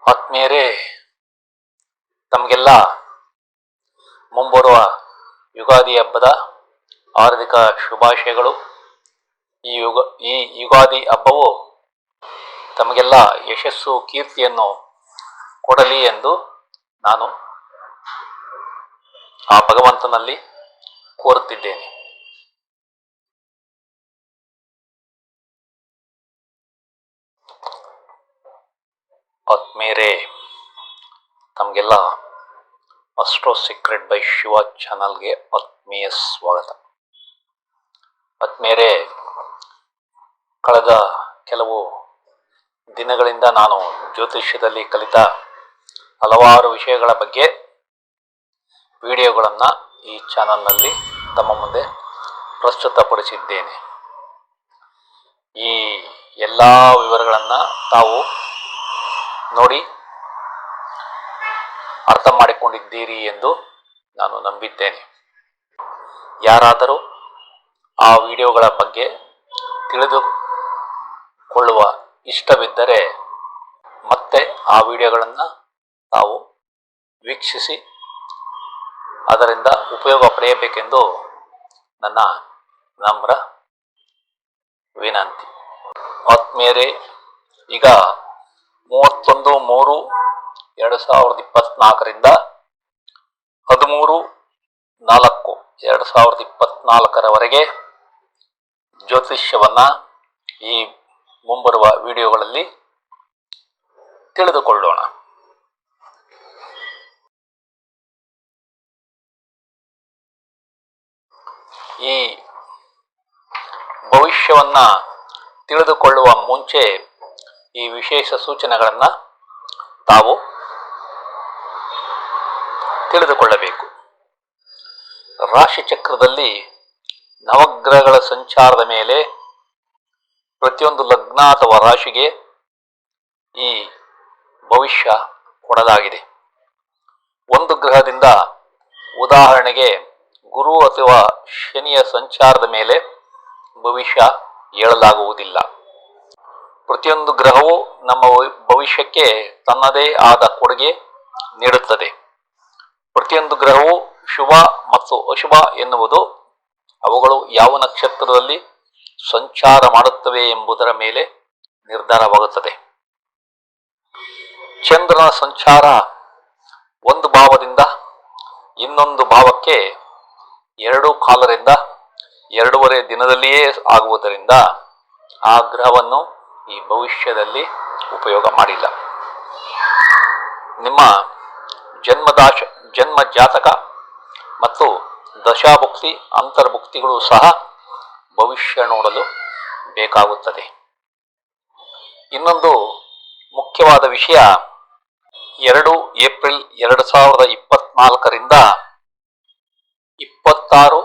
ಆತ್ಮೀಯರೇ, ತಮಗೆಲ್ಲ ಮುಂಬರುವ ಯುಗಾದಿ ಹಬ್ಬದ ಹಾರ್ದಿಕ ಶುಭಾಶಯಗಳು. ಈ ಯುಗಾದಿ ಹಬ್ಬವು ತಮಗೆಲ್ಲ ಯಶಸ್ಸು ಕೀರ್ತಿಯನ್ನು ಕೊಡಲಿ ಎಂದು ನಾನು ಆ ಭಗವಂತನಲ್ಲಿ ಕೋರುತ್ತಿದ್ದೇನೆ. ಆತ್ಮೀಯರೇ, ತಮಗೆಲ್ಲ ಅಸ್ಟ್ರೋ ಸೀಕ್ರೆಟ್ ಬೈ ಶಿವ ಚಾನಲ್ಗೆ ಆತ್ಮೀಯ ಸ್ವಾಗತ. ಆತ್ಮೀಯರೇ, ಕಳೆದ ಕೆಲವು ದಿನಗಳಿಂದ ನಾನು ಜ್ಯೋತಿಷ್ಯದಲ್ಲಿ ಕಲಿತ ಹಲವಾರು ವಿಷಯಗಳ ಬಗ್ಗೆ ವಿಡಿಯೋಗಳನ್ನು ಈ ಚಾನಲ್ನಲ್ಲಿ ತಮ್ಮ ಮುಂದೆ ಪ್ರಸ್ತುತಪಡಿಸಿದ್ದೇನೆ. ಈ ಎಲ್ಲ ವಿವರಗಳನ್ನು ತಾವು ನೋಡಿ ಅರ್ಥ ಮಾಡಿಕೊಂಡಿದ್ದೀರಿ ಎಂದು ನಾನು ನಂಬಿದ್ದೇನೆ. ಯಾರಾದರೂ ಆ ವಿಡಿಯೋಗಳ ಬಗ್ಗೆ ತಿಳಿದುಕೊಳ್ಳುವ ಇಷ್ಟವಿದ್ದರೆ ಮತ್ತೆ ಆ ವಿಡಿಯೋಗಳನ್ನು ತಾವು ವೀಕ್ಷಿಸಿ ಅದರಿಂದ ಉಪಯೋಗ ಪಡೆಯಬೇಕೆಂದು ನನ್ನ ನಮ್ರ ವಿನಂತಿ. ಆತ್ಮೀಯರೇ, ಈಗ 31/3/2024 13/4/2024 ಜ್ಯೋತಿಷ್ಯವನ್ನ ಈ ಮುಂಬರುವ ವಿಡಿಯೋಗಳಲ್ಲಿ ತಿಳಿದುಕೊಳ್ಳೋಣ. ಈ ಭವಿಷ್ಯವನ್ನ ತಿಳಿದುಕೊಳ್ಳುವ ಮುಂಚೆ ಈ ವಿಶೇಷ ಸೂಚನೆಗಳನ್ನು ತಾವು ತಿಳಿದುಕೊಳ್ಳಬೇಕು. ರಾಶಿ ಚಕ್ರದಲ್ಲಿ ನವಗ್ರಹಗಳ ಸಂಚಾರದ ಮೇಲೆ ಪ್ರತಿಯೊಂದು ಲಗ್ನ ಅಥವಾ ರಾಶಿಗೆ ಈ ಭವಿಷ್ಯ ಕೊಡಲಾಗಿದೆ. ಒಂದು ಗ್ರಹದಿಂದ, ಉದಾಹರಣೆಗೆ ಗುರು ಅಥವಾ ಶನಿಯ ಸಂಚಾರದ ಮೇಲೆ ಭವಿಷ್ಯ ಹೇಳಲಾಗುವುದಿಲ್ಲ. ಪ್ರತಿಯೊಂದು ಗ್ರಹವು ನಮ್ಮ ಭವಿಷ್ಯಕ್ಕೆ ತನ್ನದೇ ಆದ ಕೊಡುಗೆ ನೀಡುತ್ತದೆ. ಪ್ರತಿಯೊಂದು ಗ್ರಹವು ಶುಭ ಮತ್ತು ಅಶುಭ ಎನ್ನುವುದು ಅವುಗಳು ಯಾವ ನಕ್ಷತ್ರದಲ್ಲಿ ಸಂಚಾರ ಮಾಡುತ್ತವೆ ಎಂಬುದರ ಮೇಲೆ ನಿರ್ಧಾರವಾಗುತ್ತದೆ. ಚಂದ್ರನ ಸಂಚಾರ ಒಂದು ಭಾವದಿಂದ ಇನ್ನೊಂದು ಭಾವಕ್ಕೆ 2 ಕಾಲರಿಂದ 2.5 ದಿನದಲ್ಲಿಯೇ ಆಗುವುದರಿಂದ ಆ ಗ್ರಹವನ್ನು ಈ ಭವಿಷ್ಯದಲ್ಲಿ ಉಪಯೋಗ ಮಾಡಿಲ್ಲ. ನಿಮ್ಮ ಜನ್ಮ ಜಾತಕ ಮತ್ತು ದಶಾಭುಕ್ತಿ ಅಂತರ್ಭುಕ್ತಿಗಳು ಸಹ ಭವಿಷ್ಯ ನೋಡಲು ಬೇಕಾಗುತ್ತದೆ. ಇನ್ನೊಂದು ಮುಖ್ಯವಾದ ವಿಷಯ, 2 ಏಪ್ರಿಲ್ 2024 26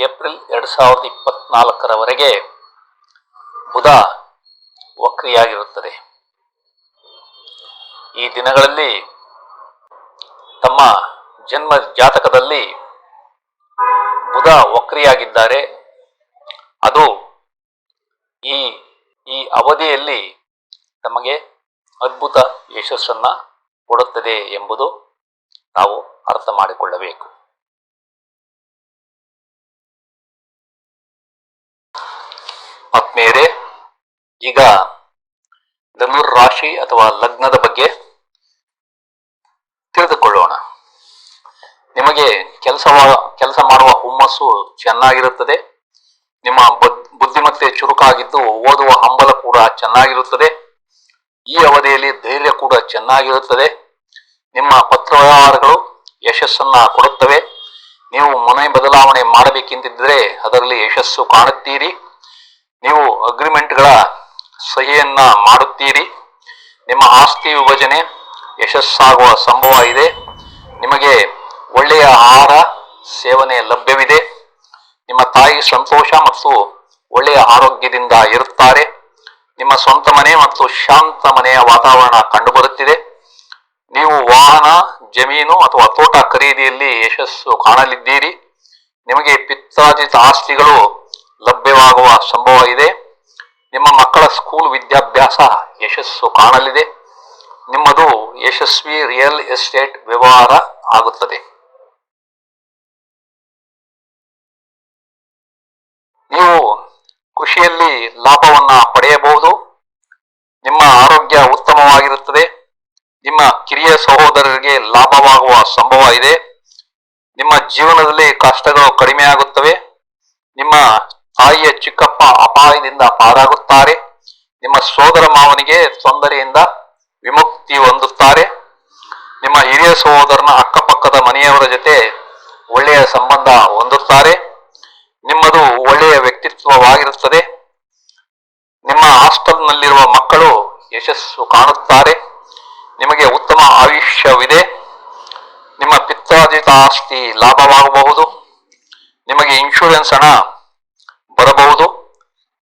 ಏಪ್ರಿಲ್ 2024 ಬುಧ ವಕ್ರಿಯಾಗಿರುತ್ತದೆ. ಈ ದಿನಗಳಲ್ಲಿ ತಮ್ಮ ಜನ್ಮ ಜಾತಕದಲ್ಲಿ ಬುಧ ವಕ್ರಿಯಾಗಿದ್ದಾರೆ. ಅದು ಈ ಅವಧಿಯಲ್ಲಿ ತಮಗೆ ಅದ್ಭುತ ಯಶಸ್ಸನ್ನ ಕೊಡುತ್ತದೆ ಎಂಬುದು ನಾವು ಅರ್ಥ ಮಾಡಿಕೊಳ್ಳಬೇಕು. ಆತ್ಮೀಯರೇ, ಈಗ ಧನುರ್ ರಾಶಿ ಅಥವಾ ಲಗ್ನದ ಬಗ್ಗೆ ತಿಳಿದುಕೊಳ್ಳೋಣ. ನಿಮಗೆ ಕೆಲಸ ಮಾಡುವ ಹುಮ್ಮಸ್ಸು ಚೆನ್ನಾಗಿರುತ್ತದೆ. ನಿಮ್ಮ ಬುದ್ಧಿಮತ್ತೆ ಚುರುಕಾಗಿದ್ದು ಓದುವ ಹಂಬಲ ಕೂಡ ಚೆನ್ನಾಗಿರುತ್ತದೆ. ಈ ಅವಧಿಯಲ್ಲಿ ಧೈರ್ಯ ಕೂಡ ಚೆನ್ನಾಗಿರುತ್ತದೆ. ನಿಮ್ಮ ಪತ್ರ ವ್ಯವಹಾರಗಳು ಯಶಸ್ಸನ್ನ ಕೊಡುತ್ತವೆ. ನೀವು ಮನೆ ಬದಲಾವಣೆ ಮಾಡಬೇಕೆಂದಿದ್ದರೆ ಅದರಲ್ಲಿ ಯಶಸ್ಸು ಕಾಣುತ್ತೀರಿ. ನೀವು ಅಗ್ರಿಮೆಂಟ್ಗಳ ಸಹಿಯನ್ನ ಮಾಡುತ್ತೀರಿ. ನಿಮ್ಮ ಆಸ್ತಿ ವಿಭಜನೆ ಯಶಸ್ಸಾಗುವ ಸಂಭವ ಇದೆ. ನಿಮಗೆ ಒಳ್ಳೆಯ ಆಹಾರ ಸೇವನೆ ಲಭ್ಯವಿದೆ. ನಿಮ್ಮ ತಾಯಿ ಸಂತೋಷ ಮತ್ತು ಒಳ್ಳೆಯ ಆರೋಗ್ಯದಿಂದ ಇರುತ್ತಾರೆ. ನಿಮ್ಮ ಸ್ವಂತ ಮನೆ ಮತ್ತು ಶಾಂತ ಮನೆಯ ವಾತಾವರಣ ಕಂಡುಬರುತ್ತಿದೆ. ನೀವು ವಾಹನ, ಜಮೀನು ಅಥವಾ ತೋಟ ಖರೀದಿಯಲ್ಲಿ ಯಶಸ್ಸು ಕಾಣಲಿದ್ದೀರಿ. ನಿಮಗೆ ಪಿತ್ರಾರ್ಜಿತ ಆಸ್ತಿಗಳು ಲಭ್ಯವಾಗುವ ಸಂಭವ ಇದೆ. ನಿಮ್ಮ ಮಕ್ಕಳ ಸ್ಕೂಲ್ ವಿದ್ಯಾಭ್ಯಾಸ ಯಶಸ್ಸು ಕಾಣಲಿದೆ. ನಿಮ್ಮದು ಯಶಸ್ವಿ ರಿಯಲ್ ಎಸ್ಟೇಟ್ ವ್ಯವಹಾರ ಆಗುತ್ತದೆ. ನೀವು ಕೃಷಿಯಲ್ಲಿ ಲಾಭವನ್ನ ಪಡೆಯಬಹುದು. ನಿಮ್ಮ ಆರೋಗ್ಯ ಉತ್ತಮವಾಗಿರುತ್ತದೆ. ನಿಮ್ಮ ಕಿರಿಯ ಸಹೋದರರಿಗೆ ಲಾಭವಾಗುವ ಸಂಭವ ಇದೆ. ನಿಮ್ಮ ಜೀವನದಲ್ಲಿ ಕಷ್ಟಗಳು ಕಡಿಮೆ ಆಗುತ್ತವೆ. ನಿಮ್ಮ ತಾಯಿಯ ಚಿಕ್ಕಪ್ಪ ಅಪಾಯದಿಂದ ಪಾರಾಗುತ್ತಾರೆ. ನಿಮ್ಮ ಸೋದರ ಮಾವನಿಗೆ ತೊಂದರೆಯಿಂದ ವಿಮುಕ್ತಿ ಹೊಂದುತ್ತಾರೆ. ನಿಮ್ಮ ಹಿರಿಯ ಸಹೋದರನ ಅಕ್ಕಪಕ್ಕದ ಮನೆಯವರ ಜೊತೆ ಒಳ್ಳೆಯ ಸಂಬಂಧ ಹೊಂದುತ್ತಾರೆ. ನಿಮ್ಮದು ಒಳ್ಳೆಯ ವ್ಯಕ್ತಿತ್ವವಾಗಿರುತ್ತದೆ. ನಿಮ್ಮ ಹಾಸ್ಟೆಲ್ನಲ್ಲಿರುವ ಮಕ್ಕಳು ಯಶಸ್ಸು ಕಾಣುತ್ತಾರೆ. ನಿಮಗೆ ಉತ್ತಮ ಆಯುಷ್ಯವಿದೆ. ನಿಮ್ಮ ಪಿತ್ರಾರ್ಜಿತ ಆಸ್ತಿ ಲಾಭವಾಗಬಹುದು. ನಿಮಗೆ ಇನ್ಶೂರೆನ್ಸ್ ಹಣ ಬರಬಹುದು.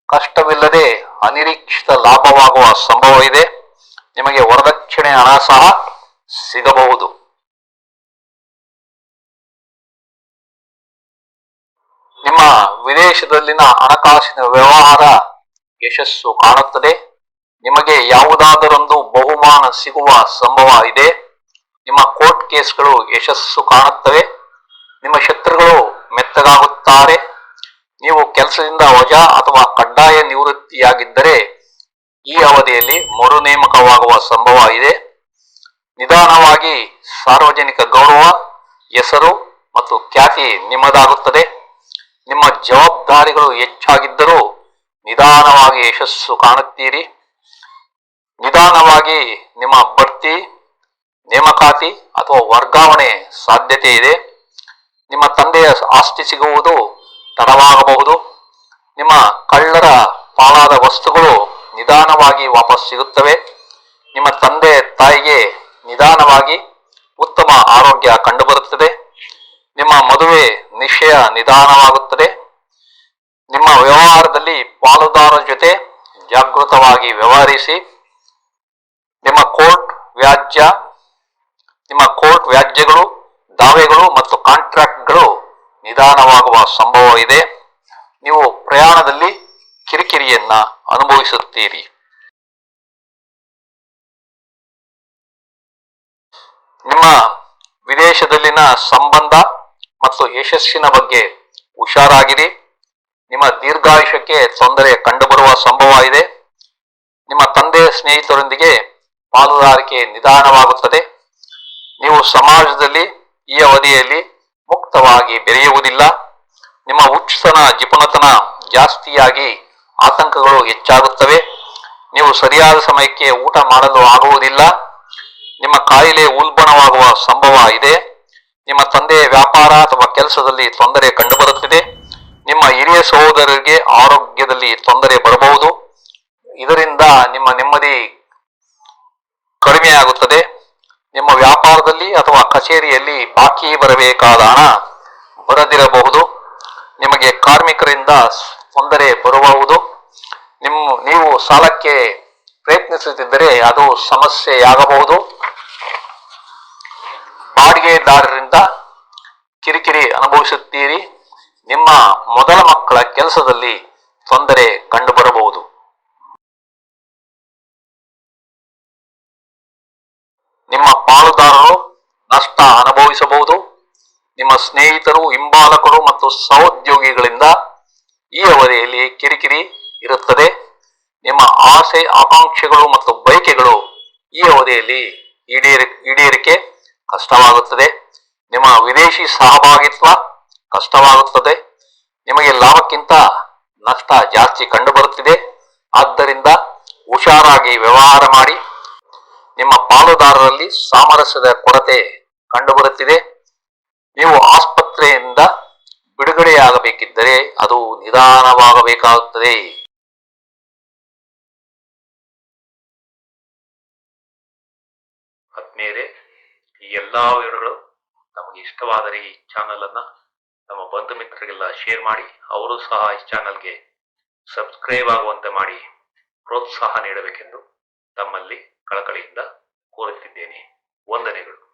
ಕಷ್ಟವಿಲ್ಲದೆ ಅನಿರೀಕ್ಷಿತ ಲಾಭವಾಗುವ ಸಂಭವ ಇದೆ. ನಿಮಗೆ ವರದಕ್ಷಿಣೆ ಹಣ ಸಹ ಸಿಗಬಹುದು. ನಿಮ್ಮ ವಿದೇಶದಲ್ಲಿನ ಹಣಕಾಸಿನ ವ್ಯವಹಾರ ಯಶಸ್ಸು ಕಾಣುತ್ತದೆ. ನಿಮಗೆ ಯಾವುದಾದರೊಂದು ಬಹುಮಾನ ಸಿಗುವ ಸಂಭವ ಇದೆ. ನಿಮ್ಮ ಕೋರ್ಟ್ ಕೇಸ್ಗಳು ಯಶಸ್ಸು ಕಾಣುತ್ತವೆ. ನಿಮ್ಮ ಶತ್ರುಗಳು ಮೆತ್ತಗಾಗುತ್ತಾರೆ. ನೀವು ಕೆಲಸದಿಂದ ವಜಾ ಅಥವಾ ಕಡ್ಡಾಯ ನಿವೃತ್ತಿಯಾಗಿದ್ದರೆ ಈ ಅವಧಿಯಲ್ಲಿ ಮರು ನೇಮಕವಾಗುವ ಸಂಭವ ಇದೆ. ನಿಧಾನವಾಗಿ ಸಾರ್ವಜನಿಕ ಗೌರವ, ಹೆಸರು ಮತ್ತು ಖ್ಯಾತಿ ನಿಮ್ಮದಾಗುತ್ತದೆ. ನಿಮ್ಮ ಜವಾಬ್ದಾರಿಗಳು ಹೆಚ್ಚಾಗಿದ್ದರೂ ನಿಧಾನವಾಗಿ ಯಶಸ್ಸು ಕಾಣುತ್ತೀರಿ. ನಿಧಾನವಾಗಿ ನಿಮ್ಮ ಬಡ್ತಿ, ನೇಮಕಾತಿ ಅಥವಾ ವರ್ಗಾವಣೆ ಸಾಧ್ಯತೆ ಇದೆ. ನಿಮ್ಮ ತಂದೆಯ ಆಸ್ತಿ ಸಿಗುವುದು ತಡವಾಗಬಹುದು. ನಿಮ್ಮ ಕಳ್ಳರ ಪಾಲಾದ ವಸ್ತುಗಳು ನಿಧಾನವಾಗಿ ವಾಪಸ್ ಸಿಗುತ್ತವೆ. ನಿಮ್ಮ ತಂದೆ ತಾಯಿಗೆ ನಿಧಾನವಾಗಿ ಉತ್ತಮ ಆರೋಗ್ಯ ಕಂಡುಬರುತ್ತದೆ. ನಿಮ್ಮ ಮದುವೆ ನಿಶ್ಚಯ ನಿಧಾನವಾಗುತ್ತದೆ. ನಿಮ್ಮ ವ್ಯವಹಾರದಲ್ಲಿ ಪಾಲುದಾರರ ಜೊತೆ ಜಾಗೃತವಾಗಿ ವ್ಯವಹರಿಸಿ. ನಿಮ್ಮ ಕೋರ್ಟ್ ವ್ಯಾಜ್ಯಗಳು, ದಾವೆಗಳು ಮತ್ತು ಕಾಂಟ್ರಾಕ್ಟ್ಗಳು ನಿಧಾನವಾಗುವ ಸಂಭವ ಇದೆ. ನೀವು ಪ್ರಯಾಣದಲ್ಲಿ ಕಿರಿಕಿರಿಯನ್ನ ಅನುಭವಿಸುತ್ತೀರಿ. ನಿಮ್ಮ ವಿದೇಶದಲ್ಲಿನ ಸಂಬಂಧ ಮತ್ತು ಯಶಸ್ಸಿನ ಬಗ್ಗೆ ಹುಷಾರಾಗಿರಿ. ನಿಮ್ಮ ದೀರ್ಘಾಯುಷ್ಯಕ್ಕೆ ತೊಂದರೆ ಕಂಡುಬರುವ ಸಂಭವ ಇದೆ. ನಿಮ್ಮ ತಂದೆಯ ಸ್ನೇಹಿತರೊಂದಿಗೆ ಪಾಲುದಾರಿಕೆ ನಿಧಾನವಾಗುತ್ತದೆ. ನೀವು ಸಮಾಜದಲ್ಲಿ ಈ ಅವಧಿಯಲ್ಲಿ ಮುಕ್ತವಾಗಿ ಬೆರೆಯುವುದಿಲ್ಲ. ನಿಮ್ಮ ಹುಚ್ಚುತನ, ಜಿಪುಣತನ ಜಾಸ್ತಿಯಾಗಿ ಆತಂಕಗಳು ಹೆಚ್ಚಾಗುತ್ತವೆ. ನೀವು ಸರಿಯಾದ ಸಮಯಕ್ಕೆ ಊಟ ಮಾಡಲು ಆಗುವುದಿಲ್ಲ. ನಿಮ್ಮ ಕಾಯಿಲೆ ಉಲ್ಬಣವಾಗುವ ಸಂಭವ ಇದೆ. ನಿಮ್ಮ ತಂದೆಯ ವ್ಯಾಪಾರ ಅಥವಾ ಕೆಲಸದಲ್ಲಿ ತೊಂದರೆ ಕಂಡುಬರುತ್ತಿದೆ. ನಿಮ್ಮ ಹಿರಿಯ ಸಹೋದರರಿಗೆ ಆರೋಗ್ಯದಲ್ಲಿ ತೊಂದರೆ ಬರಬಹುದು. ಇದರಿಂದ ನಿಮ್ಮ ನೆಮ್ಮದಿ ಕಡಿಮೆಯಾಗುತ್ತದೆ. ನಿಮ್ಮ ವ್ಯಾಪಾರದಲ್ಲಿ ಅಥವಾ ಕಚೇರಿಯಲ್ಲಿ ಬಾಕಿ ಬರಬೇಕಾದ ಹಣ ಬರದಿರಬಹುದು. ನಿಮಗೆ ಕಾರ್ಮಿಕರಿಂದ ತೊಂದರೆ ಬರಬಹುದು. ನೀವು ಸಾಲಕ್ಕೆ ಪ್ರಯತ್ನಿಸುತ್ತಿದ್ದರೆ ಅದು ಸಮಸ್ಯೆಯಾಗಬಹುದು. ಬಾಡಿಗೆದಾರರಿಂದ ಕಿರಿಕಿರಿ ಅನುಭವಿಸುತ್ತೀರಿ. ನಿಮ್ಮ ಮೊದಲ ಮಕ್ಕಳ ಕೆಲಸದಲ್ಲಿ ತೊಂದರೆ ಕಂಡುಬರಬಹುದು. ನಿಮ್ಮ ಪಾಲುದಾರರು ನಷ್ಟ ಅನುಭವಿಸಬಹುದು. ನಿಮ್ಮ ಸ್ನೇಹಿತರು, ಹಿಂಬಾಲಕರು ಮತ್ತು ಸಹೋದ್ಯೋಗಿಗಳಿಂದ ಈ ಅವಧಿಯಲ್ಲಿ ಕಿರಿಕಿರಿ ಇರುತ್ತದೆ. ನಿಮ್ಮ ಆಸೆ, ಆಕಾಂಕ್ಷೆಗಳು ಮತ್ತು ಬಯಕೆಗಳು ಈ ಅವಧಿಯಲ್ಲಿ ಈಡೇರಿಕೆ ಕಷ್ಟವಾಗುತ್ತದೆ. ನಿಮ್ಮ ವಿದೇಶಿ ಸಹಭಾಗಿತ್ವ ಕಷ್ಟವಾಗುತ್ತದೆ. ನಿಮಗೆ ಲಾಭಕ್ಕಿಂತ ನಷ್ಟ ಜಾಸ್ತಿ ಕಂಡುಬರುತ್ತಿದೆ. ಆದ್ದರಿಂದ ಹುಷಾರಾಗಿ ವ್ಯವಹಾರ ಮಾಡಿ. ನಿಮ್ಮ ಪಾಲುದಾರರಲ್ಲಿ ಸಾಮರಸ್ಯದ ಕೊರತೆ ಕಂಡುಬರುತ್ತಿದೆ. ನೀವು ಆಸ್ಪತ್ರೆಯಿಂದ ಬಿಡುಗಡೆಯಾಗಬೇಕಿದ್ದರೆ ಅದು ನಿಧಾನವಾಗಬೇಕಾಗುತ್ತದೆ. ಆತ್ಮೀಯರೇ, ಈ ಎಲ್ಲಾ ವಿವರಗಳು ನಮಗೆ ಇಷ್ಟವಾದರೆ ಈ ಚಾನಲ್ ಅನ್ನ ನಮ್ಮ ಬಂಧು ಮಿತ್ರರಿಗೆಲ್ಲ ಶೇರ್ ಮಾಡಿ. ಅವರು ಸಹ ಈ ಚಾನಲ್ಗೆ ಸಬ್ಸ್ಕ್ರೈಬ್ ಆಗುವಂತೆ ಮಾಡಿ ಪ್ರೋತ್ಸಾಹ ನೀಡಬೇಕೆಂದು ತಮ್ಮಲ್ಲಿ ಕಳಕಳಿಯಿಂದ ಕೋರುತ್ತಿದ್ದೇನೆ. ವಂದನೆಗಳು.